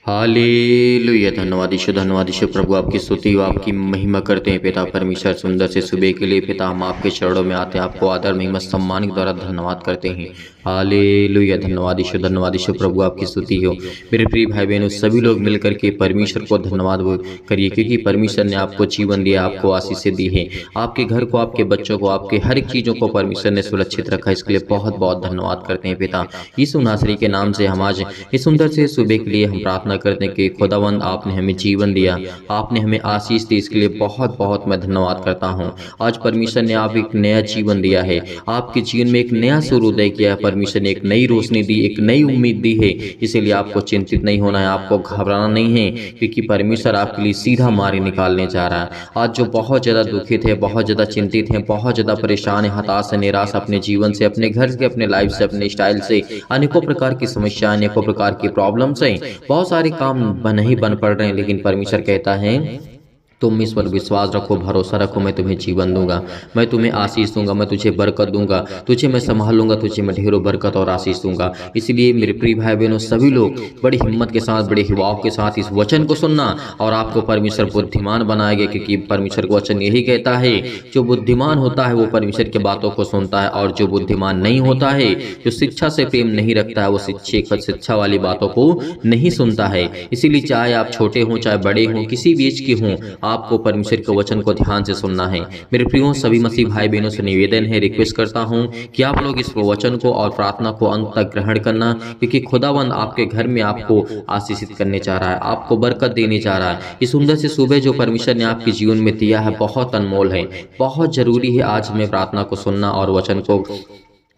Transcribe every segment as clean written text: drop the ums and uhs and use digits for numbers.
Hallelujah. धन्यवाद यीशु प्रभु, आपकी स्तुति व आपकी महिमा करते हैं पिता परमेश्वर। सुंदर से सुबह के लिए पिता हम आपके चरणों में आते हैं, आपको आदर महिमा सम्मान के द्वारा धन्यवाद करते हैं। हालेलुया। धन्यवाद यीशु प्रभु, आपकी स्तुति हो। मेरे प्रिय भाई बहनों, सभी लोग मिलकर के परमेश्वर को धन्यवाद करिए, क्योंकि परमेश्वर ने आपको जीवन दिया, आपको आशीष दी है। आपके घर को, आपके बच्चों को, आपके हर एक चीज़ों को परमेश्वर ने सुरक्षित रखा, इसके लिए बहुत बहुत धन्यवाद करते हैं पिता यीशु नासरी के नाम से। हम आज इस सुंदर से सुबह के लिए हम प्रार्थना करते हैं कि खुदावंद आपने हमें जीवन दिया, आपने हमें आशीष दी, इसके लिए बहुत बहुत मैं धन्यवाद करता हूं। आज परमेश्वर ने आप एक नया जीवन दिया है, आपके जीवन में एक नया सूर्योदय किया है। परमेश्वर ने एक नई रोशनी दी, एक नई उम्मीद दी है। इसीलिए आपको चिंतित नहीं होना है, आपको घबराना नहीं है, क्योंकि परमेश्वर आपके लिए सीधा मार्ग निकालने जा रहा है। आज जो बहुत ज़्यादा दुखित है, बहुत ज़्यादा चिंतित है, बहुत ज़्यादा परेशान है, हताश है, निराश अपने जीवन से, अपने घर से, अपने लाइफ से, अपने स्टाइल से, अनेकों प्रकार की समस्याएं, अनेकों प्रकार की प्रॉब्लम्स हैं, बहुत सारे काम नहीं बन पड़ रहे हैं, लेकिन परमेश्वर कहता है तुम इस पर विश्वास रखो, भरोसा रखो, मैं तुम्हें जीवन दूंगा, मैं तुम्हें आशीष दूंगा, मैं तुझे बरकत दूंगा, तुझे मैं संभालूंगा, तुझे मैं ढेरों बरकत और आशीष दूंगा। इसलिए मेरे प्रिय भाई बहनों, सभी लोग बड़ी हिम्मत के साथ, बड़े हिवाव के साथ इस वचन को सुनना, और आपको परमेश्वर बुद्धिमान बनाएगा, क्योंकि परमेश्वर का वचन यही कहता है, जो बुद्धिमान होता है वो परमेश्वर की बातों को सुनता है, और जो बुद्धिमान नहीं होता है, जो शिक्षा से प्रेम नहीं रखता है, वो शिक्षा वाली बातों को नहीं सुनता है। इसीलिए चाहे आप छोटे हों, चाहे बड़े हों, किसी भी एज के हों, आपको परमेश्वर के वचन को ध्यान से सुनना है। मेरे प्रियो, सभी मसीह भाई बहनों से निवेदन है, रिक्वेस्ट करता हूं कि आप लोग इस वचन को और प्रार्थना को अंत तक ग्रहण करना, क्योंकि खुदावंद आपके घर में आपको आशीषित करने जा रहा है, आपको बरकत देने जा रहा है। इस सुंदर से सुबह जो परमेश्वर ने आपके जीवन में दिया है, बहुत अनमोल है, बहुत जरूरी है आज हमें प्रार्थना को सुनना और वचन को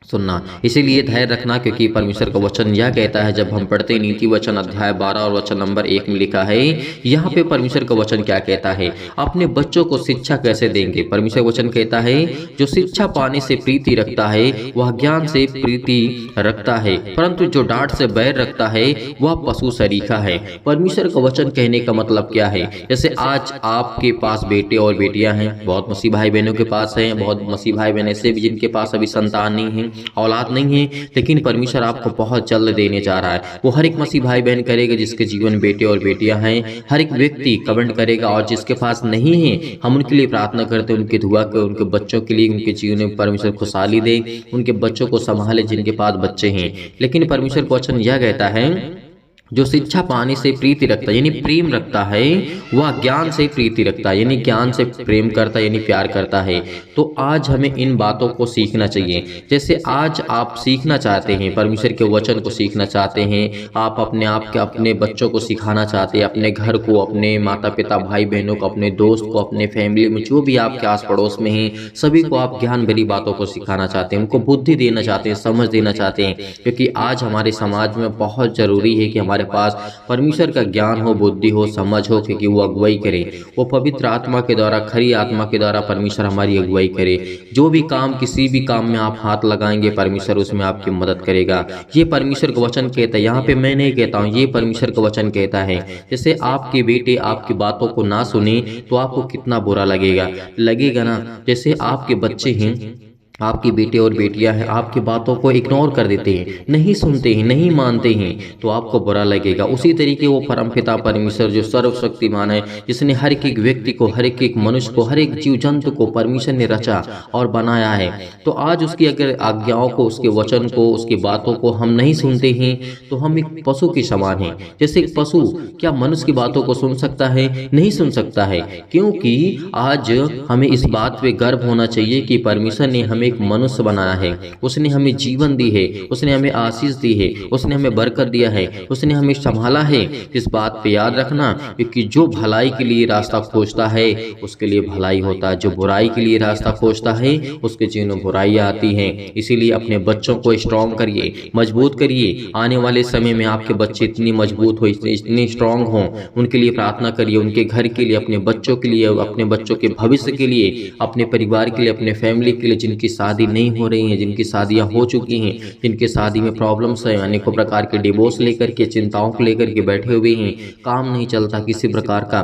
सुनना। इसीलिए धैर्य रखना, क्योंकि परमेश्वर का वचन यह कहता है, जब हम पढ़ते नीति वचन अध्याय 12 और वचन नंबर 1 में लिखा है, यहाँ पे परमेश्वर का वचन क्या कहता है, अपने बच्चों को शिक्षा कैसे देंगे। परमेश्वर का वचन कहता है, जो शिक्षा पाने से प्रीति रखता है वह ज्ञान से प्रीति रखता है, परंतु जो डांट से बैर रखता है वह पशु सरीखा है। परमेश्वर का वचन कहने का मतलब क्या है? जैसे आज आपके पास बेटे और बेटियां हैं, बहुत मसीह भाई बहनों के पास हैं, बहुत मसीह भाई बहन ऐसे भी जिनके पास अभी संतान नहीं है, औलाद नहीं है, लेकिन परमेश्वर आपको बहुत जल्द देने जा रहा है। वो हर एक मसीह भाई बहन करेगा जिसके जीवन में बेटे और बेटियां हैं, हर एक व्यक्ति कमेंट करेगा, और जिसके पास नहीं है हम उनके लिए प्रार्थना करते हैं, उनकी दुआ कर, उनके बच्चों के लिए, उनके जीवन में परमेश्वर खुशहाली दे, उनके बच्चों को संभाले जिनके पास बच्चे हैं। लेकिन परमेश्वर का वचन यह कहता है, जो शिक्षा पाने से प्रीति रखता है, यानी प्रेम रखता है, वह ज्ञान से प्रीति रखता है, यानी ज्ञान से प्रेम करता है, यानी प्यार करता है। तो आज हमें इन बातों को सीखना चाहिए। जैसे आज आप सीखना चाहते हैं, परमेश्वर के वचन को सीखना चाहते हैं, आप अपने आप के अपने बच्चों को सिखाना चाहते हैं, अपने घर को, अपने माता पिता भाई बहनों को, अपने दोस्त को, अपने फैमिली में जो भी आपके आस पड़ोस में हैं, सभी को आप ज्ञान भरी बातों को सिखाना चाहते हैं, उनको बुद्धि देना चाहते हैं, समझ देना चाहते हैं, क्योंकि आज हमारे समाज में बहुत जरूरी है कि हमारे पास परमेश्वर का ज्ञान हो, बुद्धि हो, समझ हो, क्योंकि वो अगुवाई करे, वो पवित्र आत्मा के द्वारा, खरी आत्मा के द्वारा परमेश्वर हमारी अगुवाई करे। जो भी काम, किसी भी काम में आप हाथ लगाएंगे, परमेश्वर उसमें आपकी मदद करेगा। ये परमेश्वर का वचन कहता है, यहाँ पे मैं नहीं कहता हूँ, ये परमेश्वर का वचन कहता है। जैसे आपके बेटे आपकी बातों को ना सुने तो आपको कितना बुरा लगेगा ना। जैसे आपके बच्चे हैं, आपके बेटे और बेटियां हैं, आपकी बातों को इग्नोर कर देते हैं, नहीं सुनते हैं, नहीं मानते हैं, तो आपको बुरा लगेगा। उसी तरीके वो परमपिता परमेश्वर जो सर्वशक्तिमान है, जिसने हर एक व्यक्ति को, हर एक मनुष्य को, हर एक जीव जंतु को परमेश्वर ने रचा और बनाया है, तो आज उसकी अगर आज्ञाओं को, उसके वचन को, उसकी बातों को हम नहीं सुनते हैं, तो हम एक पशु के समान हैं। जैसे एक पशु क्या मनुष्य की बातों को सुन सकता है? नहीं सुन सकता है, क्योंकि आज हमें इस बात पे गर्व होना चाहिए कि परमेश्वर ने हमें एक मनुष्य बनाया है, उसने हमें जीवन दी है, उसने हमें आशीष दी है, उसने हमें बरकत दिया है, उसने हमें संभाला है। इस बात पे याद रखना, क्योंकि जो भलाई के लिए रास्ता खोजता है उसके लिए भलाई होता है, जो बुराई के लिए रास्ता खोजता है उसके जीवन में बुराइयां आती हैं। इसीलिए अपने बच्चों को स्ट्रॉन्ग करिए, मजबूत करिए। आने वाले समय में आपके बच्चे इतनी मजबूत हो, इतने स्ट्रॉन्ग हों, उनके लिए प्रार्थना करिए, उनके घर के लिए, अपने बच्चों के लिए, अपने बच्चों के भविष्य के लिए, अपने परिवार के लिए, अपने फैमिली के लिए, जिनकी शादी नहीं हो रही हैं, जिनकी शादियां हो चुकी हैं, जिनके शादी में प्रॉब्लम्स हैं, अनेकों प्रकार के डिवोर्स लेकर के, चिंताओं को लेकर के बैठे हुए हैं, काम नहीं चलता किसी प्रकार का,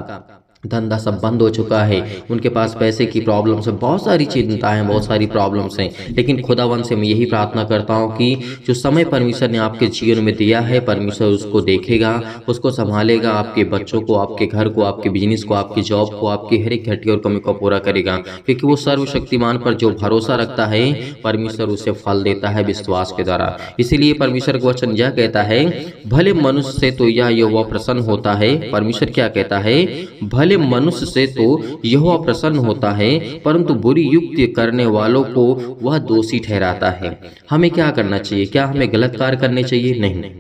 धंधा सब बंद हो चुका है, उनके पास पैसे की प्रॉब्लम्स है, बहुत सारी चिंताएं, बहुत सारी प्रॉब्लम्स हैं। लेकिन खुदावन से मैं यही प्रार्थना करता हूँ कि जो समय परमेश्वर ने आपके जीवन में दिया है, परमेश्वर उसको देखेगा, उसको संभालेगा, आपके बच्चों को, आपके घर को, आपके बिजनेस को, आपकी जॉब को, आपकी हर एक घटी और कमी को पूरा करेगा। क्योंकि वो सर्वशक्तिमान पर जो भरोसा रखता है, परमेश्वर उसे फल देता है विश्वास के द्वारा। इसीलिए परमेश्वर का वचन यह कहता है, भले मनुष्य से तो यह यहोवा प्रसन्न होता है। परमेश्वर क्या कहता है? भले मनुष्य से तो यहोवा प्रसन्न होता है, परंतु बुरी युक्ति करने वालों को वह दोषी ठहराता है। हमें क्या करना चाहिए? क्या हमें गलत कार्य करने चाहिए? नहीं।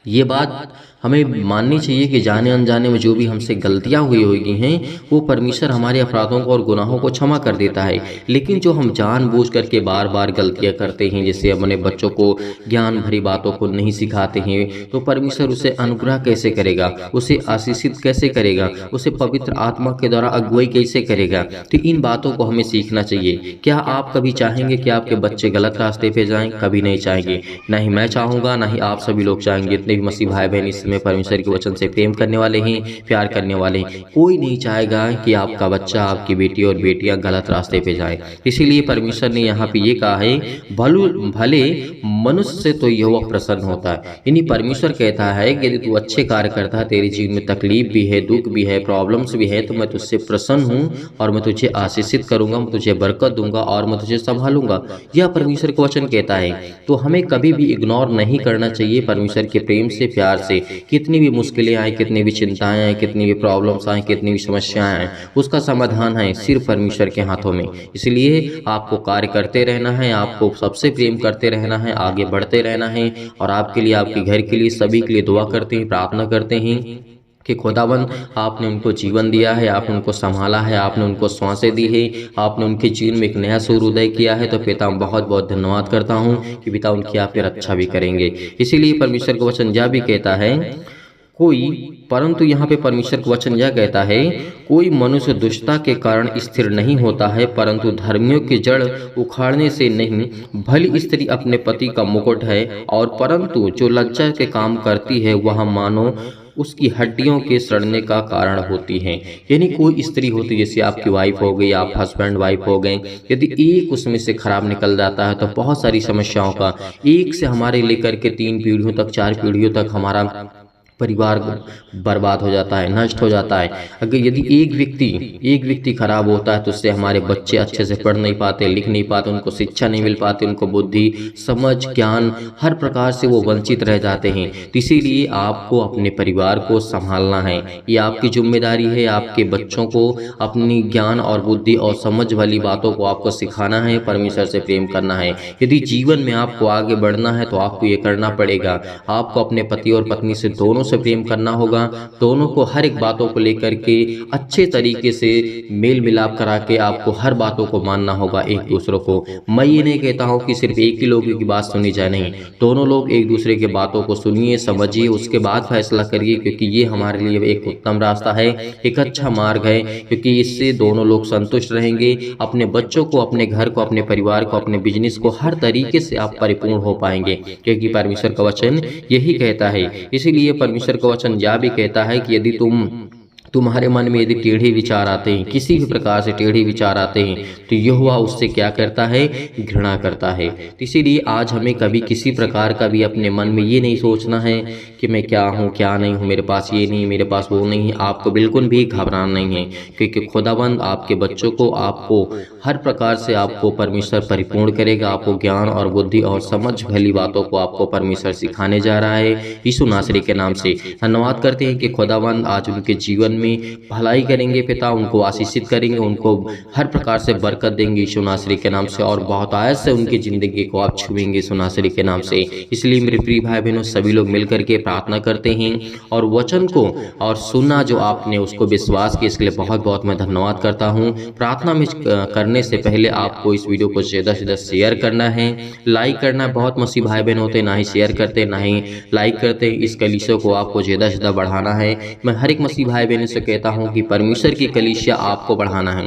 ये बात हमें माननी चाहिए कि जाने अनजाने में जो भी हमसे गलतियां हुई हैं, वो परमेश्वर हमारे अपराधों को और गुनाहों को क्षमा कर देता है। लेकिन जो हम जानबूझ करके बार बार गलतियां करते हैं, जैसे अपने बच्चों को ज्ञान भरी बातों को नहीं सिखाते हैं, तो परमेश्वर उसे अनुग्रह कैसे करेगा, उसे आशीषित कैसे करेगा, उसे पवित्र आत्मा के द्वारा अगुवाई कैसे करेगा? तो इन बातों को हमें सीखना चाहिए। क्या आप कभी चाहेंगे कि आपके बच्चे गलत रास्ते पे जाएं? कभी नहीं चाहेंगे। ना ही मैं चाहूँगा, ना ही आप सभी लोग चाहेंगे। जितने भी मसीह भाई बहन इस समय परमेश्वर के वचन से प्रेम करने वाले हैं, प्यार करने वाले हैं, कोई नहीं चाहेगा कि आपका बच्चा, आपकी बेटी और बेटियां गलत रास्ते पे जाए। इसीलिए परमेश्वर ने यहाँ पे ये कहा है, भले मनुष्य से तो यहोवा प्रसन्न होता है। यानी परमेश्वर कहता है कि यदि तू अच्छे कार्य करता है, तेरे जीवन में तकलीफ भी है, दुख भी है, प्रॉब्लम्स भी है, तो मैं तुझसे प्रसन्न हूँ और मैं तुझे आशीषित करूंगा, मैं तुझे बरकत दूंगा और मैं तुझे संभालूंगा। यह परमेश्वर का वचन कहता है। तो हमें कभी भी इग्नोर नहीं करना चाहिए परमेश्वर के प्रेम से, प्यार से। कितनी भी मुश्किलें आए, कितनी भी चिंताएं आए, कितनी भी प्रॉब्लम्स आए, कितनी भी समस्याएं आए, उसका समाधान है सिर्फ परमेश्वर के हाथों में। इसलिए आपको कार्य करते रहना है, आपको सबसे प्रेम करते रहना है, आगे बढ़ते रहना है। और आपके लिए, आपके घर के लिए, सभी के लिए दुआ करते हैं, प्रार्थना करते हैं कि खुदावन आपने उनको जीवन दिया है, आपने उनको संभाला है, आपने उनको सांसें दी है, आपने उनके जीवन में एक नया सूर्योदय किया है। तो पिता बहुत बहुत धन्यवाद करता हूँ कि पिता उनकी आप फिर अच्छा भी करेंगे। इसीलिए परमेश्वर का वचन यह भी कहता है, परंतु यहाँ पे परमेश्वर का वचन यह कहता है, कोई मनुष्य दुष्टता के कारण स्थिर नहीं होता है, परंतु धर्मियों की जड़ उखाड़ने से नहीं। भली स्त्री अपने पति का मुकुट है, और परंतु जो लज्जा के काम करती है वह मानो उसकी हड्डियों के सड़ने का कारण होती है। यानी कोई स्त्री होती, जैसे आपकी वाइफ हो गई, आप हस्बैंड वाइफ हो गए, यदि एक उसमें से खराब निकल जाता है तो बहुत सारी समस्याओं का, एक से हमारे लेकर के 3 पीढ़ियों तक, 4 पीढ़ियों तक हमारा परिवार बर्बाद हो जाता है, नष्ट हो जाता है। अगर यदि एक व्यक्ति खराब होता है तो उससे हमारे बच्चे अच्छे से पढ़ नहीं पाते, लिख नहीं पाते, उनको शिक्षा नहीं मिल पाती, उनको बुद्धि, समझ, ज्ञान, हर प्रकार से वो वंचित रह जाते हैं। तो इसीलिए आपको अपने परिवार को संभालना है, ये आपकी जिम्मेदारी है। आपके बच्चों को अपनी ज्ञान और बुद्धि और समझ वाली बातों को आपको सिखाना है, परमेश्वर से प्रेम करना है। यदि जीवन में आपको आगे बढ़ना है तो आपको ये करना पड़ेगा। आपको अपने पति और पत्नी से दोनों से प्रेम करना होगा, दोनों को हर एक बातों को लेकर के अच्छे तरीके से मेल मिलाप करा के आपको हर बातों को मानना होगा एक दूसरों को। मैं ये नहीं कहता हूँ कि सिर्फ एक ही लोग की बात सुनी जाए, नहीं, दोनों लोग एक दूसरे के बातों को सुनिए, समझिए, उसके बाद फैसला करिए, क्योंकि ये हमारे लिए एक उत्तम रास्ता है, एक अच्छा मार्ग है, क्योंकि इससे दोनों लोग संतुष्ट रहेंगे। अपने बच्चों को, अपने घर को, अपने परिवार को, अपने बिजनेस को हर तरीके से आप परिपूर्ण हो पाएंगे, क्योंकि परमेश्वर का वचन यही कहता है। इसीलिए परमेश्वर का वचन यह भी कहता है कि यदि तुम्हारे मन में यदि टेढ़े विचार आते हैं, किसी भी प्रकार से टेढ़े विचार आते हैं, तो यहोवा उससे क्या करता है? घृणा करता है। तो इसीलिए आज हमें कभी किसी प्रकार का भी अपने मन में ये नहीं सोचना है कि मैं क्या हूँ, क्या नहीं हूँ, मेरे पास ये नहीं, मेरे पास वो नहीं है। आपको बिल्कुल भी घबराना नहीं है, क्योंकि खुदाबंद आपके बच्चों को, आपको हर प्रकार से आपको परमेश्वर परिपूर्ण करेगा। आपको ज्ञान और बुद्धि और समझ भली बातों को आपको परमेश्वर सिखाने जा रहा है। यीशु नासरी के नाम से धन्यवाद करते हैं कि खुदाबंद आज उनके जीवन में भलाई करेंगे। पिता उनको आशीषित करेंगे, उनको हर प्रकार से बरकत देंगे यीशु नासरी के नाम से, और बहुत आयत से उनकी जिंदगी को आप छुएंगे यीशु नासरी के नाम से। इसलिए मेरे प्रिय भाई बहनों, सभी लोग मिलकर के प्रार्थना करते हैं और वचन को और सुना जो आपने उसको विश्वास किया, इसके लिए बहुत बहुत मैं धन्यवाद करता हूँ। प्रार्थना में करने से पहले आपको इस वीडियो को ज़्यादा से ज़्यादा शेयर करना है, लाइक करना। बहुत मसीह भाई बहन होते ना ही शेयर करते, ना ही लाइक करते। इस कलीसिया को आपको ज़्यादा से ज़्यादा बढ़ाना है। मैं हर एक मसीह भाई बहन से कहता हूँ कि परमेश्वर की कलीसिया आपको बढ़ाना है।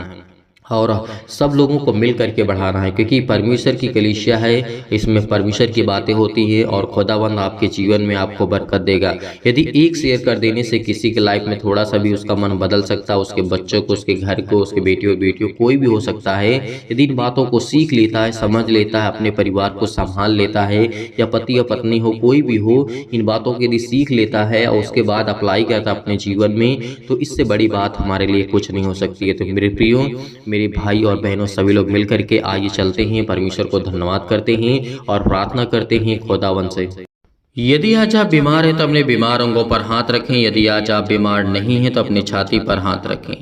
और सब लोगों को मिल करके बढ़ाना है, क्योंकि परमेश्वर की कलीसिया है, इसमें परमेश्वर की बातें होती है और खुदावंद आपके जीवन में आपको बरकत देगा। यदि एक शेयर कर देने से किसी के लाइफ में थोड़ा सा भी उसका मन बदल सकता है, उसके बच्चों को, उसके घर को, उसके बेटियों बेटियों कोई भी हो सकता है, यदि इन बातों को सीख लेता है, समझ लेता है, अपने परिवार को संभाल लेता है, या पति या पत्नी हो कोई भी हो, इन बातों को यदि सीख लेता है और उसके बाद अप्लाई करता है अपने जीवन में, तो इससे बड़ी बात हमारे लिए कुछ नहीं हो सकती है। तो मेरे प्रियो, मेरे भाई और बहनों, सभी लोग मिल करके आइए चलते हैं, परमेश्वर को धन्यवाद करते हैं और प्रार्थना करते हैं खुदावन से। यदि आज आप बीमार हैं तो अपने बीमार अंगों पर हाथ रखें। यदि आज आप बीमार नहीं हैं तो अपनी छाती पर हाथ रखें,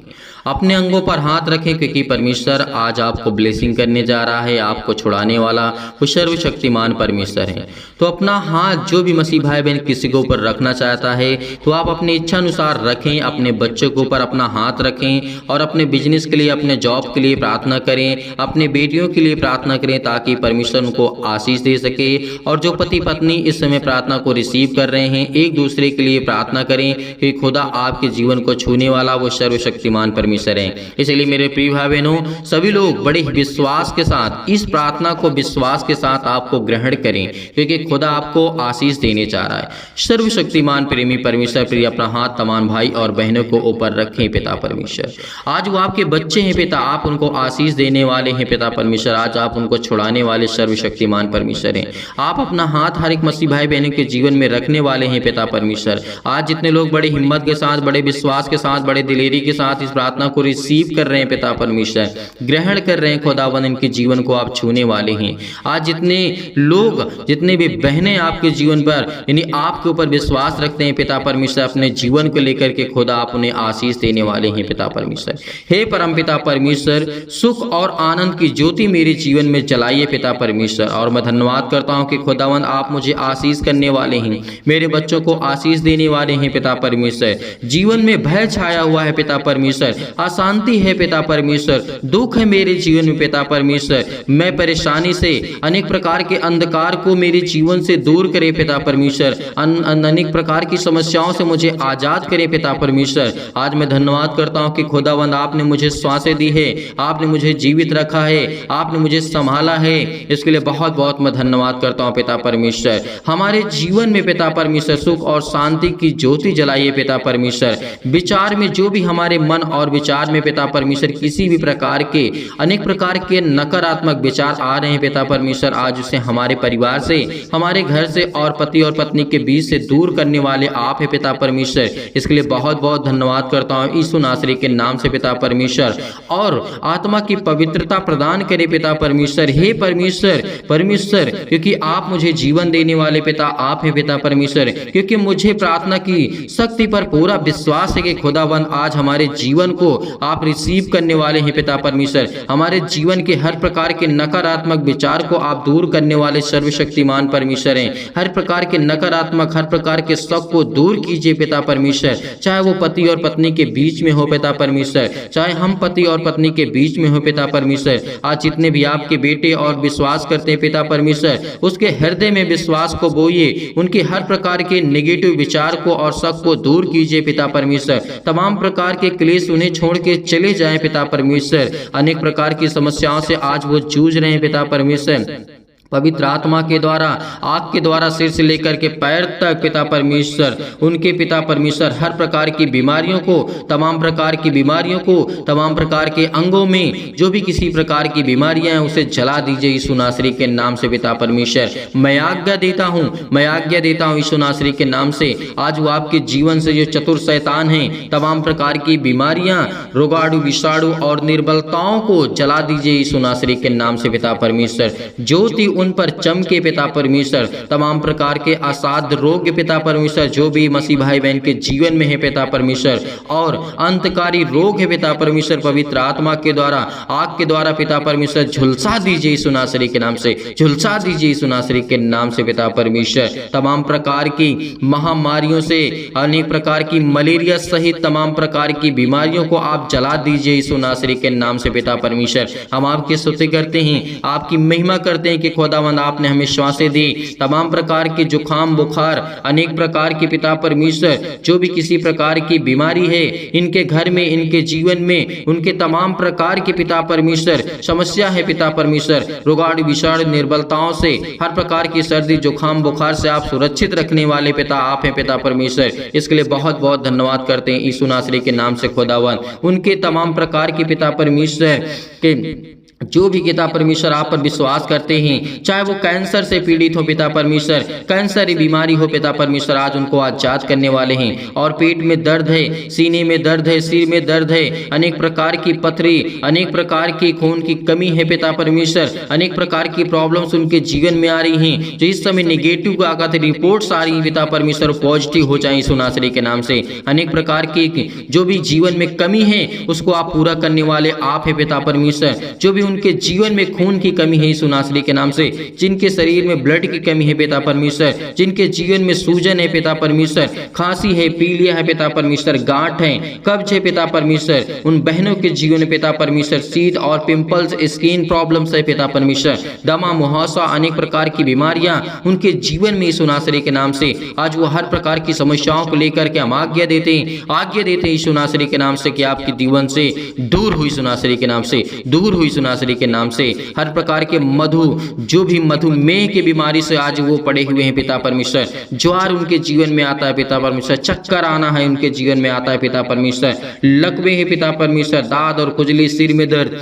अपने अंगों पर हाथ रखें, क्योंकि परमेश्वर आज आपको ब्लेसिंग करने जा रहा है। आपको छुड़ाने वाला वो सर्वशक्तिमान परमेश्वर है। तो अपना हाथ जो भी मसीह भाई बहन किसी के ऊपर रखना चाहता है तो आप अपनी इच्छा अनुसार रखें। अपने बच्चों के ऊपर अपना हाथ रखें और अपने बिजनेस के लिए, अपने जॉब के लिए प्रार्थना करें, अपने बेटियों के लिए प्रार्थना करें, ताकि परमेश्वर उनको आशीष दे सके। और जो पति पत्नी इस समय प्रार्थना को रिसीव कर रहे हैं, एक दूसरे के लिए प्रार्थना करें कि खुदा आपके जीवन को छूने वाला वो सर्वशक्तिमान परमेश्वर है। इसलिए मेरे प्रिय भाई बहनों, सभी लोग बड़े विश्वास के साथ इस प्रार्थना को विश्वास के साथ आपको ग्रहण करें, क्योंकि खुदा आपको आशीष देने जा रहा है। सर्वशक्तिमान प्रेमी परमेश्वर प्रिय अपना हाथ तमाम भाई और बहनों को ऊपर रखें पिता परमेश्वर। आज वो आपके बच्चे हैं पिता, आप उनको आशीष देने वाले हैं पिता परमेश्वर। आज आप उनको छुड़ाने वाले सर्वशक्तिमान परमेश्वर हैं। आप अपना हाथ हर एक मसीह भाई बहनों के जीवन में रखने वाले हैं पिता परमेश्वर। आज जितने लोग बड़े हिम्मत के साथ, बड़े विश्वास के साथ, बड़े दिलेरी के साथ इस प्रार्थना को रिसीव कर रहे हैं पिता परमेश्वर, ग्रहण कर रहे हैं खुदावंद, इनके जीवन को आप छूने वाले हैं। आज जितने लोग, जितने भी बहनें आपके जीवन पर यानी आपके ऊपर विश्वास रखते हैं पिता परमेश्वर, अपने जीवन को लेकर के खुदा आप उन्हें आशीष देने वाले हैं पिता परमेश्वर। हे परम पिता परमेश्वर, सुख और आनंद की ज्योति मेरे जीवन में जलाइए पिता परमेश्वर। और मैं धन्यवाद करता हूं कि खुदावंद आप मुझे आशीष करने वाले हैं, मेरे बच्चों को आशीष देने वाले हैं पिता परमेश्वर। जीवन में भय छाया हुआ है पिता परमेश्वर, अशांति है पिता परमेश्वर, दुख है मेरे जीवन में पिता परमेश्वर। मैं परेशानी से, अनेक प्रकार के अंधकार को मेरे जीवन से दूर करे पिता परमेश्वर। अनेक प्रकार की समस्याओं से मुझे आजाद करे पिता परमेश्वर। आज मैं धन्यवाद करता हूं कि खुदावंद आपने मुझे श्वासें दी है, आपने मुझे जीवित रखा है, आपने मुझे संभाला है। इसके लिए बहुत बहुत मैं धन्यवाद करता हूं पिता परमेश्वर। हमारे जीवन में पिता परमेश्वर सुख और शांति की ज्योति जलाइए पिता परमेश्वर। विचार में जो भी हमारे मन और विचार में पिता परमेश्वर किसी भी प्रकार के, अनेक प्रकार के नकारात्मक विचार आ रहे हैं पिता परमेश्वर, आज उसे हमारे परिवार से, हमारे घर से और पति और पत्नी के बीच से दूर करने वाले आप है पिता परमेश्वर। इसके लिए बहुत बहुत धन्यवाद करता हूँ यीशु नासरी के नाम से पिता परमेश्वर। और आत्मा की पवित्रता प्रदान करे पिता परमेश्वर। हे परमेश्वर, परमेश्वर, क्योंकि आप मुझे जीवन देने वाले पिता आप है पिता परमेश्वर। क्योंकि मुझे प्रार्थना की शक्ति पर पूरा विश्वास है कि खुदावंद आज हमारे जीवन को आप रिसीव करने वाले हैं पिता परमेश्वर। हमारे जीवन के हर प्रकार के नकारात्मक विचार को आप दूर करने वाले सर्वशक्तिमान परमेश्वर हैं। हर प्रकार के नकारात्मक, हर प्रकार के शक को दूर कीजिए पिता परमेश्वर। चाहे वो पति और पत्नी के बीच में हो पिता परमेश्वर, चाहे हम पति और पत्नी के बीच में हो पिता परमेश्वर। आज जितने भी आपके बेटे और विश्वास करते हैं पिता परमेश्वर, उसके हृदय में विश्वास को बोइए, उनके हर प्रकार के नेगेटिव विचार को और शक को दूर कीजिए पिता परमेश्वर। तमाम प्रकार के क्लेश उन्हें छोड़ के चले जाएं पिता परमेश्वर। अनेक प्रकार की समस्याओं से आज वो जूझ रहे हैं पिता परमेश्वर। पवित्र आत्मा के द्वारा, आग के द्वारा सिर से लेकर के पैर तक पिता परमेश्वर, उनके पिता परमेश्वर हर प्रकार की बीमारियों को, तमाम प्रकार की बीमारियों को, तमाम प्रकार के अंगों में जो भी किसी प्रकार की बीमारियां हैं उसे जला दीजिए यीशु नासरी के नाम से पिता परमेश्वर। मैं आज्ञा देता हूं, मैं आज्ञा देता हूं यीशु नासरी के नाम से। आज वो आपके जीवन से जो चतुर शैतान हैं, तमाम प्रकार की बीमारियां, रोगाणु, विषाणु और निर्बलताओं को जला दीजिए यीशु नासरी के नाम से पिता परमेश्वर। ज्योति उन पर चमके पिता परमेश्वर। तमाम प्रकार के असाध्य रोग पिता परमेश्वर जो भी मसीह भाई बहन के जीवन में है पिता परमेश्वर, और अंतकारी रोग है पिता परमेश्वर, पवित्र आत्मा के द्वारा, आग के द्वारा पिता परमेश्वर झुलसा दीजिए यीशु नासरी के नाम से, झुलसा दीजिए यीशु नासरी के नाम से पिता परमेश्वर। तमाम प्रकार की महामारियों से, अनेक प्रकार की मलेरिया सहित तमाम प्रकार की बीमारियों को आप जला दीजिए यीशु नासरी के नाम से पिता परमेश्वर। हम आपकी स्तुति करते हैं, आपकी महिमा करते हैं कि खुदावंद आपने हमें श्वासें दी, तमाम प्रकार के जुकाम बुखार, अनेक प्रकार के पिता परमेश्वर जो भी किसी प्रकार की बीमारी है इनके घर में, इनके जीवन में, उनके तमाम प्रकार के पिता परमेश्वर समस्या है पिता परमेश्वर, रोगाणु विषाणु निर्बलताओं से, हर प्रकार की सर्दी जुकाम बुखार से आप सुरक्षित रखने वाले पिता आप हैं पिता परमेश्वर। इसके लिए बहुत बहुत धन्यवाद करते हैं यीशु नासरी के नाम से खुदावंद। उनके तमाम प्रकार के पिता परमेश्वर के जो भी पिता परमेश्वर आप पर विश्वास करते हैं, चाहे वो कैंसर से पीड़ित हो पिता परमेश्वर, कैंसर बीमारी हो पिता परमेश्वर, आज उनको आजाद करने वाले हैं। और पेट में दर्द है, सीने में दर्द है, सिर में दर्द है, अनेक प्रकार की पथरी, अनेक प्रकार की खून की कमी है पिता परमेश्वर, अनेक प्रकार की प्रॉब्लम्स उनके जीवन में आ रही हैं, जो इस समय नेगेटिव आगत रिपोर्ट्स आ रही हैं पिता परमेश्वर, पॉजिटिव हो जाए यीशु नासरी के नाम से। अनेक प्रकार की जो भी जीवन में कमी है उसको आप पूरा करने वाले आप है पिता परमेश्वर। जो भी उनके जीवन में खून की कमी है यीशु नासरी के नाम से, जिनके शरीर में ब्लड की कमी है पिता परमेश्वर, जिनके जीवन में सूजन है पिता परमेश्वर, खांसी है, पीलिया है पिता परमेश्वर, गांठ है, कब्ज है पिता परमेश्वर, उन बहनों के जीवन में पिता परमेश्वर सीड और पिंपल्स, स्किन प्रॉब्लम्स है पिता परमेश्वर, दमा मुहासा, अनेक प्रकार की बीमारियां उनके जीवन में यीशु नासरी के नाम से, आज वो हर प्रकार की समस्याओं को लेकर के हम आज्ञा देते हैं यीशु नासरी के नाम से कि आपके जीवन से दूर हुई यीशु नासरी के नाम से, दूर हुई यीशु नासरी के नाम से। हर प्रकार के जो भी मधुमेह की बीमारी से आज वो पड़े हुए हैं पिता परमेश्वर, ज्वार उनके जीवन में आता है पिता परमेश्वर, चक्कर आना है उनके जीवन में आता है पिता परमेश्वर, लकवे है पिता परमेश्वर, दाद और खुजली, सिर में दर्द,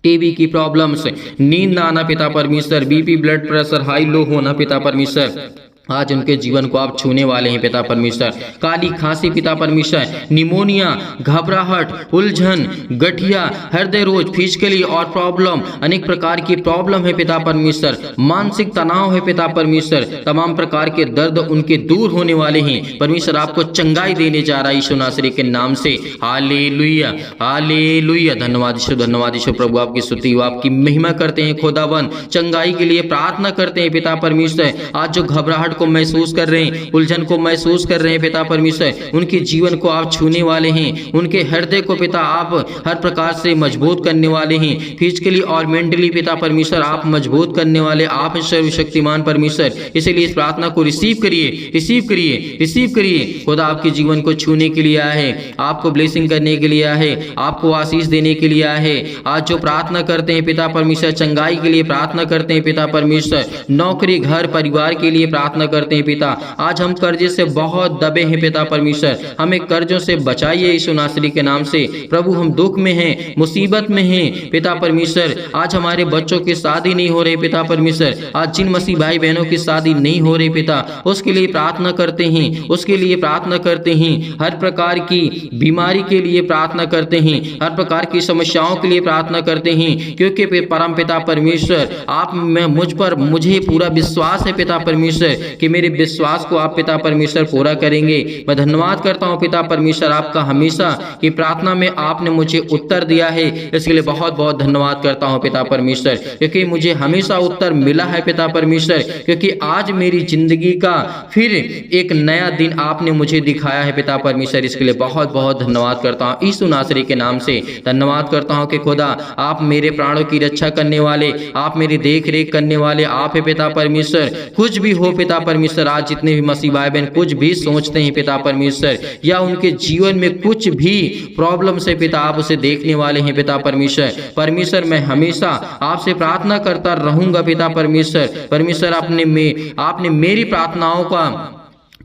टीबी की प्रॉब्लम्स, नींद ना आना पिता परमेश्वर, BP blood pressure high low होना पिता परमेश्वर, आज उनके जीवन को आप छूने वाले हैं पिता परमेश्वर। काली खांसी पिता परमेश्वर, निमोनिया, घबराहट, उलझन, गठिया, हृदय रोग, फिजिकली और प्रॉब्लम, अनेक प्रकार की प्रॉब्लम है पिता परमेश्वर, मानसिक तनाव है पिता परमेश्वर, तमाम प्रकार के दर्द उनके दूर होने वाले हैं। परमेश्वर आपको चंगाई देने जा रहा है यीशु नासरी के नाम से। Hallelujah, hallelujah. धन्यवाद यीशु, धन्यवाद यीशु प्रभु, आपकी स्तुति आपकी महिमा करते हैं खुदावन, चंगाई के लिए प्रार्थना करते हैं पिता परमेश्वर। आज जो घबराहट को महसूस कर रहे हैं, उलझन को महसूस कर रहे हैं पिता परमेश्वर, उनके जीवन को आप छूने वाले हैं, उनके हृदय को पिता आप हर प्रकार से मजबूत करने वाले हैं, फिजिकली और मेंटली पिता परमेश्वर आप मजबूत करने वाले आप सर्वशक्तिमान परमेश्वर। इसलिए इस प्रार्थना को रिसीव करिए, रिसीव करिए, रिसीव करिए। खुदा आपके जीवन को छूने के लिए आया है, आपको ब्लेसिंग करने के लिए आया है, आपको आशीष देने के लिए आया है। आज जो प्रार्थना करते हैं पिता परमेश्वर, चंगाई के लिए प्रार्थना करते हैं पिता परमेश्वर, नौकरी, घर, परिवार के लिए प्रार्थना करते हैं पिता। आज हम कर्जे से बहुत दबे हैं पिता परमेश्वर, हमें कर्जों से बचाइए यीशु नासरी के नाम से। प्रभु हम दुख में हैं, मुसीबत में हैं पिता परमेश्वर। आज हमारे बच्चों की शादी नहीं हो रही पिता परमेश्वर, आज जिन मसीह भाई बहनों की शादी नहीं हो रही पिता, उसके लिए प्रार्थना करते हैं, उसके लिए प्रार्थना करते हैं। हर प्रकार की बीमारी के लिए प्रार्थना करते हैं, हर प्रकार की समस्याओं के लिए प्रार्थना करते हैं, क्योंकि परम पिता परमेश्वर आप में मुझे पूरा विश्वास है पिता परमेश्वर कि मेरे विश्वास को आप पिता परमेश्वर पूरा करेंगे। मैं धन्यवाद करता हूं पिता परमेश्वर आपका हमेशा की प्रार्थना में आपने मुझे उत्तर दिया है, इसके लिए बहुत बहुत धन्यवाद करता हूं पिता परमेश्वर, क्योंकि मुझे हमेशा उत्तर मिला है पिता परमेश्वर, क्योंकि आज मेरी जिंदगी का फिर एक नया दिन आपने मुझे दिखाया है पिता परमेश्वर। इसके लिए बहुत बहुत धन्यवाद करता हूँ यीशु नासरी के नाम से। धन्यवाद करता हूँ कि खुदा आप मेरे प्राणों की रक्षा करने वाले, आप मेरी देख रेख करने वाले आप है पिता परमेश्वर। कुछ भी हो पिता परमेश्वर, आज जितने भी मसीह भाई बहन कुछ भी सोचते हैं पिता परमेश्वर, या उनके जीवन में कुछ भी प्रॉब्लम से पिता आप उसे देखने वाले हैं पिता परमेश्वर। परमेश्वर मैं हमेशा आपसे प्रार्थना करता रहूंगा पिता परमेश्वर। परमेश्वर आपने मेरी प्रार्थनाओं का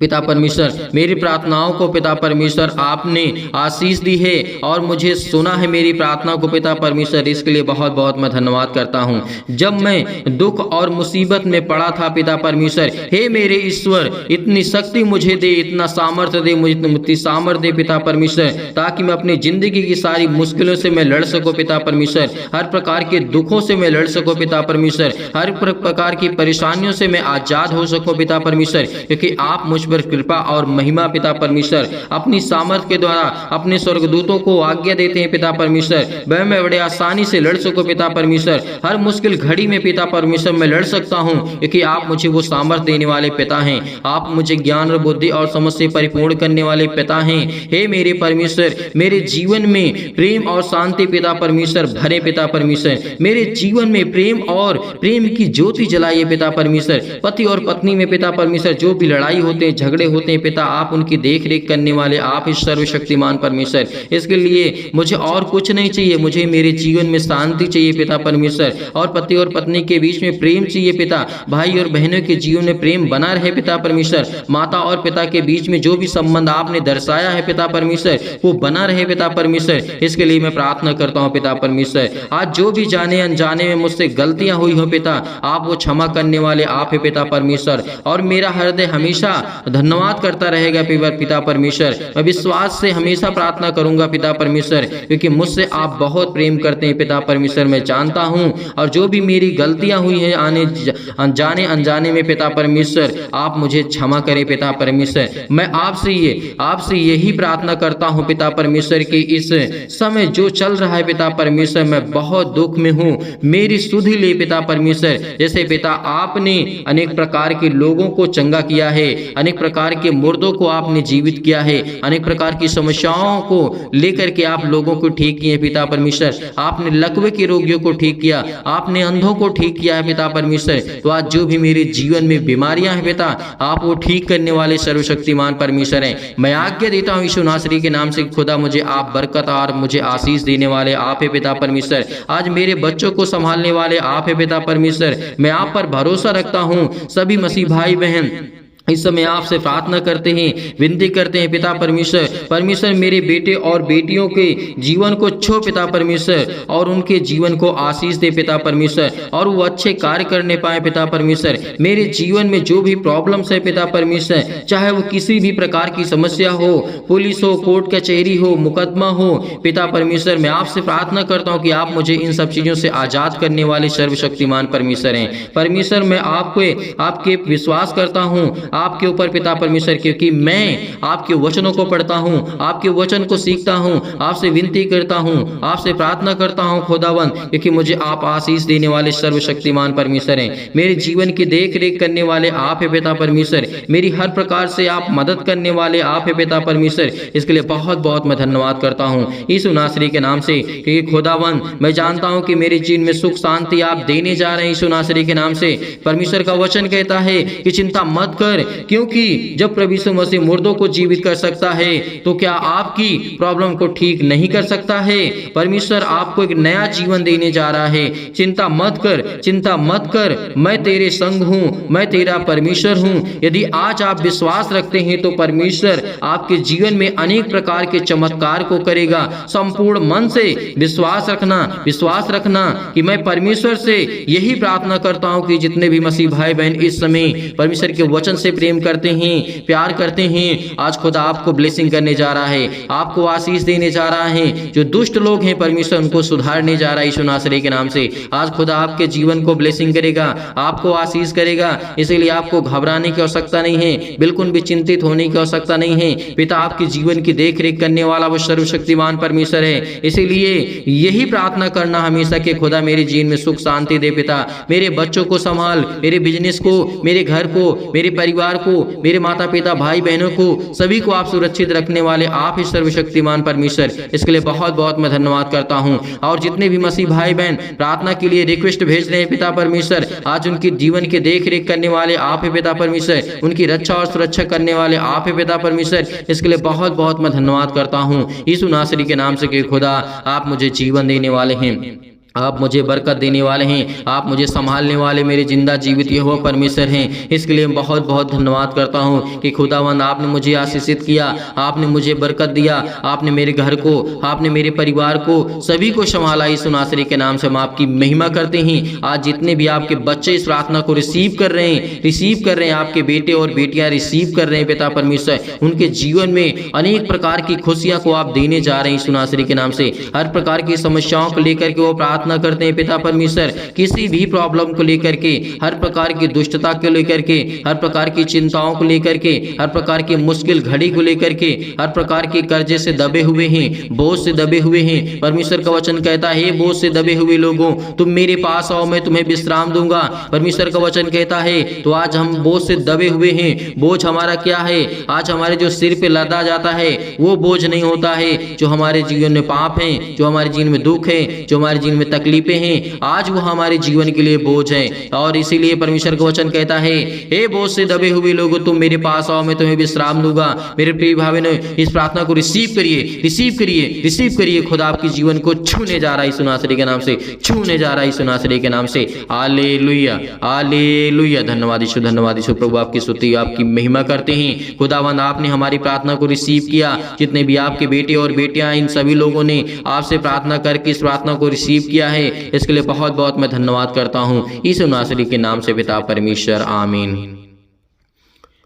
पिता परमेश्वर, मेरी प्रार्थनाओं को पिता परमेश्वर आपने आशीष दी है और मुझे सुना है मेरी प्रार्थना को पिता परमेश्वर। इसके लिए बहुत बहुत मैं धन्यवाद करता हूँ। जब मैं दुख और मुसीबत में पड़ा था पिता परमेश्वर, हे मेरे ईश्वर इतनी शक्ति मुझे दे, इतना सामर्थ्य दे, मुझे इतनी सामर्थ्य दे पिता परमेश्वर, ताकि मैं अपनी जिंदगी की सारी मुश्किलों से मैं लड़ सकूँ पिता परमेश्वर, हर प्रकार के दुखों से मैं लड़ सकूँ पिता परमेश्वर, हर प्रकार की परेशानियों से मैं आजाद हो सकूँ पिता परमेश्वर, क्योंकि आप मुझ पर कृपा और महिमा पिता परमेश्वर अपनी सामर्थ्य के द्वारा अपने स्वर्गदूतों को आज्ञा देते हैं पिता परमेश्वर। वह मैं बड़े आसानी से लड़ सकूं पिता परमेश्वर। हर मुश्किल घड़ी में पिता परमेश्वर मैं लड़ सकता हूं, क्योंकि आप मुझे वो सामर्थ्य देने वाले पिता हैं। आप मुझे ज्ञान और बुद्धि और समझ से परिपूर्ण करने वाले पिता हैं। हे मेरे परमेश्वर, मेरे जीवन में प्रेम और शांति पिता परमेश्वर भरे पिता परमेश्वर। मेरे जीवन में प्रेम और प्रेम की ज्योति जलाइए पिता परमेश्वर। पति और पत्नी में पिता परमेश्वर जो भी लड़ाई होते हैं, झगड़े होते हैं पिता, आप उनकी देख रेख करने वाले आप इस सर्वशक्तिमान परमेश्वर। इसके लिए मुझे और कुछ नहीं चाहिए, मुझे मेरे जीवन में शांति चाहिए पिता परमेश्वर, और पति और पत्नी के बीच में प्रेम चाहिए पिता। भाई और बहनों के जीवन में प्रेम बना रहे पिता परमेश्वर। माता और पिता के बीच में जो भी संबंध आपने दर्शाया है पिता परमेश्वर, वो बना रहे पिता परमेश्वर। इसके लिए मैं प्रार्थना करता हूँ पिता परमेश्वर। आज जो भी जाने अनजाने में मुझसे गलतियां हुई हो पिता, आप वो क्षमा करने वाले आप है पिता परमेश्वर। और मेरा हृदय हमेशा धन्यवाद करता रहेगा पिता परमेश्वर। मैं विश्वास से हमेशा प्रार्थना करूंगा पिता परमेश्वर, क्योंकि मुझसे आप बहुत प्रेम करते हैं पिता परमेश्वर, मैं जानता हूं। और जो भी मेरी गलतियां हुई हैं जाने अनजाने में पिता परमेश्वर, आप मुझे क्षमा करें पिता परमेश्वर। मैं आपसे यही प्रार्थना करता हूं पिता परमेश्वर कि इस समय जो चल रहा है पिता परमेश्वर, मैं बहुत दुख में हूं, मेरी सुधि ले पिता परमेश्वर। जैसे पिता आपने अनेक प्रकार के लोगों को चंगा किया है, अनेक प्रकार के मुर्दों को आपने जीवित किया है, अनेक प्रकार की समस्याओं को लेकर के आप लोगों को ठीक किए पिता परमेश्वर। आपने लकवे के रोगियों को ठीक किया, आपने अंधों को ठीक किया है पिता परमेश्वर। तो आज जो भी मेरे जीवन में बीमारियां हैं पिता, आप वो ठीक करने वाले सर्वशक्तिमान परमेश्वर हैं। मैं आज्ञा देता हूं यीशु नासरी के नाम से, खुदा मुझे आप बरकत और मुझे आशीष देने वाले आप है पिता परमेश्वर। आज मेरे बच्चों को संभालने वाले आप है पिता परमेश्वर। मैं आप पर भरोसा रखता हूं। सभी मसीह भाई बहन इस समय आपसे प्रार्थना करते हैं, विनती करते हैं पिता परमेश्वर मेरे बेटे और बेटियों के जीवन को छो पिता परमेश्वर, और उनके जीवन को आशीष दे पिता परमेश्वर, और वो अच्छे कार्य करने पाए पिता परमेश्वर। मेरे जीवन में जो भी प्रॉब्लम्स है पिता परमेश्वर, चाहे वो किसी भी प्रकार की समस्या हो, पुलिस हो, कोर्ट कचहरी हो, मुकदमा हो पिता परमेश्वर, मैं आपसे प्रार्थना करता हूँ कि आप मुझे इन सब चीजों से आजाद करने वाले सर्वशक्तिमान परमेश्वर हैं। परमेश्वर मैं आपके विश्वास करता हूँ आपके ऊपर पिता परमेश्वर, क्योंकि मैं आपके वचनों को पढ़ता हूं, आपके वचन को सीखता हूं, आपसे विनती करता हूं, आपसे प्रार्थना करता हूं खुदावंद, क्योंकि मुझे आप आशीष देने वाले सर्वशक्तिमान परमेश्वर हैं। मेरे जीवन की देख रेख करने वाले आप है पिता परमेश्वर। मेरी हर प्रकार से आप मदद करने वाले आप है पिता परमेश्वर। इसके लिए बहुत बहुत मैं धन्यवाद करता हूं यीशु नासरी के नाम से, क्योंकि खुदावंद मैं जानता हूं कि मेरे जीवन में सुख शांति आप देने जा रहे हैं यीशु नासरी के नाम से। परमेश्वर का वचन कहता है कि चिंता मत कर, क्योंकि जब प्रभु यीशु मसीह मुर्दों को जीवित कर सकता है, तो क्या आपकी प्रॉब्लम को ठीक नहीं कर सकता है? परमेश्वर आपको एक नया जीवन देने जा रहा है। चिंता मत कर, मैं तेरे संग हूं, मैं तेरा परमेश्वर हूं। यदि आज आप विश्वास रखते हैं तो परमेश्वर आपके जीवन में अनेक प्रकार के चमत्कार को करेगा। संपूर्ण मन से विश्वास रखना कि मैं परमेश्वर से यही प्रार्थना करता हूं कि जितने भी मसीह भाई बहन इस समय परमेश्वर के वचन से प्रेम करते हैं, प्यार करते हैं, आज खुदा आपको ब्लेसिंग करने जा रहा है, आपको आशीष देने जा रहा है। जो दुष्ट लोग हैं परमेश्वर उनको सुधारने जा रहा है यीशु नासरी के नाम से। आज खुदा आपके जीवन को ब्लेसिंग करेगा, आपको आशीष करेगा। इसलिए आपको घबराने की आवश्यकता नहीं है, बिल्कुल भी चिंतित होने की आवश्यकता नहीं है। पिता आपके जीवन की देख रेख करने वाला वो सर्वशक्तिमान परमेश्वर है। इसीलिए यही प्रार्थना करना हमेशा कि खुदा मेरे जीवन में सुख शांति दे पिता। मेरे बच्चों को संभाल, मेरे बिजनेस को, मेरे घर को, मेरे परिवार को, मेरे माता पिता भाई बहनों को, सभी को आप सुरक्षित रखने वाले आप ही सर्वशक्तिमान परमेश्वर। इसके लिए बहुत बहुत मैं धन्यवाद करता हूं। और जितने भी मसीह भाई बहन प्रार्थना के लिए रिक्वेस्ट भेज रहे हैं पिता परमेश्वर, आज उनके जीवन के देख रेख करने वाले आप ही पिता परमेश्वर, उनकी रक्षा और सुरक्षा करने वाले आप ही पिता परमेश्वर। इसके लिए बहुत बहुत मैं धन्यवाद करता हूं यीशु नासरी के नाम से कि खुदा आप मुझे जीवन देने वाले हैं, आप मुझे बरकत देने वाले हैं, आप मुझे संभालने वाले मेरे जिंदा जीवित यहोवा परमेश्वर हैं। इसके लिए बहुत बहुत धन्यवाद करता हूं कि खुदावंद आपने मुझे आशीषित किया, आपने मुझे बरकत दिया, आपने मेरे घर को, आपने मेरे परिवार को, सभी को संभाला। यीशु नासरी के नाम से हम आपकी महिमा करते हैं। आज जितने भी आपके बच्चे इस प्रार्थना को रिसीव कर रहे हैं, आपके बेटे और बेटियां रिसीव कर रहे हैं पिता परमेश्वर, उनके जीवन में अनेक प्रकार की खुशियां को आप देने जा रहे हैं यीशु नासरी के नाम से। हर प्रकार की समस्याओं को लेकर के वो प्रार्थना प्रार्थना करते हैं पिता परमेश्वर, किसी भी प्रॉब्लम को लेकर के, हर प्रकार की दुष्टता को लेकर के, हर प्रकार की चिंताओं को लेकर के, हर प्रकार की मुश्किल घड़ी को लेकर के, हर प्रकार के कर्जे से दबे हुए हैं, बोझ से दबे हुए हैं। परमेश्वर का वचन कहता है, बोझ से दबे हुए लोगों तुम मेरे पास आओ, मैं तुम्हें विश्राम दूंगा। परमेश्वर का वचन कहता है, तो आज हम बोझ से दबे हुए हैं। बोझ हमारा क्या है? आज हमारे जो सिर पे लदा जाता है वो बोझ नहीं होता है। जो हमारे जीवन में पाप हैं, जो हमारे जीवन में दुख है, जो हमारे जीवन में तकलीफें हैं, आज वो हमारे जीवन के लिए बोझ है। और इसीलिए परमेश्वर का वचन कहता है, हे बोझ से दबे हुए लोगों तुम मेरे पास आओ, मैं तुम्हें विश्राम दूंगा। मेरे प्रिय भाई ने इस प्रार्थना को रिसीव करिए, रिसीव करिए, रिसीव करिए। खुदा आपके जीवन को छूने जा रहा है यीशु नासरी के नाम से, छूने जा रहा है यीशु नासरी के नाम से। Hallelujah, hallelujah. धन्यवाद यीशु, धन्यवाद यीशु। प्रभु आपकी स्तुति, आपकी महिमा करते हैं। खुदावंद आपने हमारी प्रार्थना को रिसीव किया। जितने भी आपके बेटे और बेटियां, इन सभी लोगों ने आपसे प्रार्थना करके इस प्रार्थना को रिसीव किया है, इसके लिए बहुत बहुत मैं धन्यवाद करता हूँ यीशु नासरी के नाम से पिता परमेश्वर, आमीन।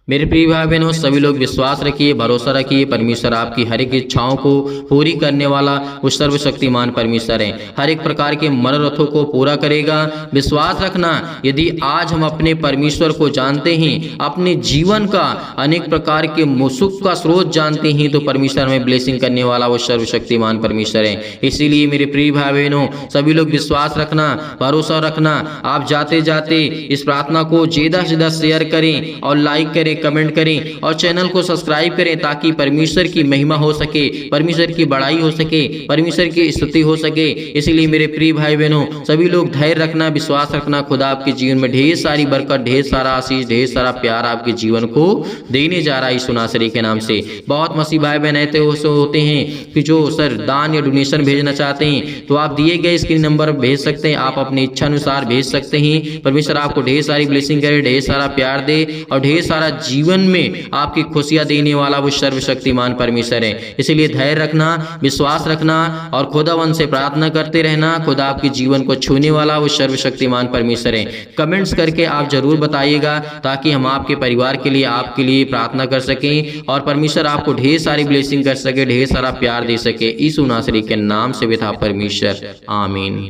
मेरे प्रिय भाई बहनों, सभी लोग विश्वास रखिए, भरोसा रखिए। परमेश्वर आपकी हर एक इच्छाओं को पूरी करने वाला वो सर्वशक्तिमान परमेश्वर है। हर एक प्रकार के मनोरथों को पूरा करेगा। विश्वास रखना, यदि आज हम अपने परमेश्वर को जानते हैं, अपने जीवन का अनेक प्रकार के सुख का स्रोत जानते हैं, तो परमेश्वर हमें ब्लेसिंग करने वाला वो सर्वशक्तिमान परमेश्वर है। इसीलिए मेरे प्रिय भाई बहनों, सभी लोग विश्वास रखना, भरोसा रखना। आप जाते जाते इस प्रार्थना को ज़्यादा से ज़्यादा शेयर करें और लाइक करें, कमेंट करें और चैनल को सब्सक्राइब करें, ताकि परमेश्वर की महिमा हो सके, परमेश्वर की बड़ाई हो सके, परमेश्वर की स्तुति हो सके। इसलिए मेरे प्रिय भाई बहनों, सभी लोग धैर्य रखना, विश्वास रखना। खुदा आपके जीवन में ढेर सारी बरकत, ढेर सारा आशीष, ढेर सारा प्यार आपके जीवन को देने जा रहा है यीशु नासरी के नाम से। बहुत मसीह भाई बहन ऐसे होते हैं कि जो सर दान या डोनेशन भेजना चाहते हैं, तो आप दिए गए स्क्रीन नंबर भेज सकते हैं। आप अपनी इच्छा अनुसार भेज सकते हैं। परमेश्वर आपको ढेर सारी ब्लेसिंग करे, ढेर सारा प्यार दे और ढेर सारा जीवन में आपकी खुशियां देने वाला वो सर्वशक्तिमान परमेश्वर है। इसलिए धैर्य रखना, विश्वास रखना और खुदावन से प्रार्थना करते रहना। खुदा आपके जीवन को छूने वाला वो सर्वशक्तिमान परमेश्वर है। कमेंट्स करके आप जरूर बताइएगा, ताकि हम आपके परिवार के लिए, आपके लिए प्रार्थना कर सकें और परमेश्वर आपको ढेर सारी ब्लेसिंग कर सके, ढेर सारा प्यार दे सके। यीशु नासरी के नाम से पिता परमेश्वर, आमीन।